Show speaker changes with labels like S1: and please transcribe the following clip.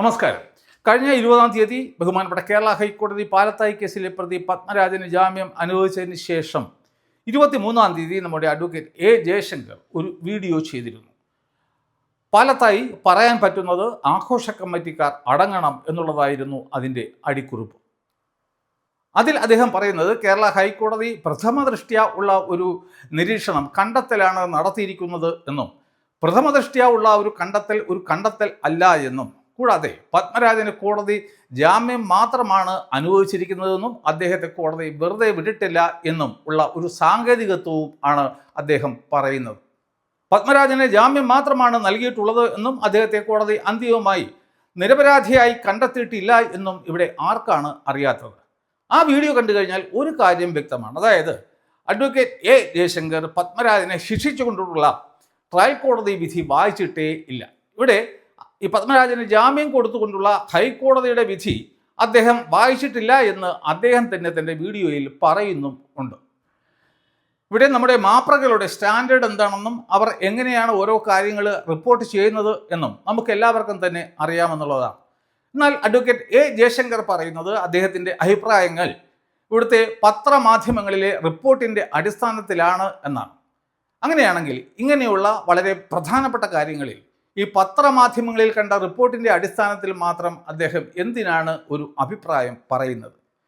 S1: നമസ്കാരം. കഴിഞ്ഞ 20-ാം തീയതി ബഹുമാനപ്പെട്ട കേരള ഹൈക്കോടതി പാലത്തായി കേസിലെ പ്രതി പത്മരാജന് ജാമ്യം അനുവദിച്ചതിന് ശേഷം 23-ാം തീയതി നമ്മുടെ അഡ്വക്കേറ്റ് എ ജയശങ്കർ ഒരു വീഡിയോ ചെയ്തിരുന്നു. പാലത്തായി പറയാൻ പറ്റുന്നത് ആഘോഷ കമ്മിറ്റിക്കാർ അടങ്ങണം എന്നുള്ളതായിരുന്നു അതിൻ്റെ അടിക്കുറിപ്പ്. അതിൽ അദ്ദേഹം പറയുന്നത് കേരള ഹൈക്കോടതി പ്രഥമ ദൃഷ്ട്യാ ഉള്ള ഒരു നിരീക്ഷണം കണ്ടെത്തലാണ് നടത്തിയിരിക്കുന്നത് എന്നും പ്രഥമ ദൃഷ്ട്യാ ഉള്ള ഒരു കണ്ടെത്തൽ അല്ല എന്നും കൂടാതെ പത്മരാജന് കോടതി ജാമ്യം മാത്രമാണ് അനുവദിച്ചിരിക്കുന്നതെന്നും അദ്ദേഹത്തെ കോടതി വെറുതെ വിട്ടിട്ടില്ല എന്നും ഉള്ള ഒരു സാങ്കേതികത്വവും ആണ് അദ്ദേഹം പറയുന്നത്. പത്മരാജന് ജാമ്യം മാത്രമാണ് നൽകിയിട്ടുള്ളത് എന്നും അദ്ദേഹത്തെ കോടതി അന്തിമമായി നിരപരാധിയായി കണ്ടെത്തിയിട്ടില്ല എന്നും ഇവിടെ ആർക്കാണ് അറിയാത്തത്? ആ വീഡിയോ കണ്ടു കഴിഞ്ഞാൽ ഒരു കാര്യം വ്യക്തമാണ്. അതായത് അഡ്വക്കേറ്റ് എ ജയശങ്കർ പത്മരാജനെ ശിക്ഷിച്ചുകൊണ്ടുള്ള ട്രയൽ കോടതി വിധി വായിച്ചിട്ടേ ഇല്ല. ഇവിടെ ഈ പത്മരാജന് ജാമ്യം കൊടുത്തുകൊണ്ടുള്ള ഹൈക്കോടതിയുടെ വിധി അദ്ദേഹം വായിച്ചിട്ടില്ല എന്ന് അദ്ദേഹം തന്നെ തൻ്റെ വീഡിയോയിൽ പറയുന്നും ഉണ്ട്. ഇവിടെ നമ്മുടെ മാപ്രകളുടെ സ്റ്റാൻഡേർഡ് എന്താണെന്നും അവർ എങ്ങനെയാണ് ഓരോ കാര്യങ്ങൾ റിപ്പോർട്ട് ചെയ്യുന്നത് എന്നും നമുക്ക് എല്ലാവർക്കും തന്നെ അറിയാമെന്നുള്ളതാണ്. എന്നാൽ അഡ്വക്കേറ്റ് എ ജയശങ്കർ പറയുന്നത് അദ്ദേഹത്തിൻ്റെ അഭിപ്രായങ്ങൾ ഇവിടുത്തെ പത്രമാധ്യമങ്ങളിലെ റിപ്പോർട്ടിൻ്റെ അടിസ്ഥാനത്തിലാണ് എന്നാണ്. അങ്ങനെയാണെങ്കിൽ ഇങ്ങനെയുള്ള വളരെ പ്രധാനപ്പെട്ട കാര്യങ്ങളിൽ ഈ പത്രമാധ്യമങ്ങളിൽ കണ്ട റിപ്പോർട്ടിൻ്റെ അടിസ്ഥാനത്തിൽ മാത്രം അദ്ദേഹം എന്തിനാണ് ഒരു അഭിപ്രായം പറയുന്നത്?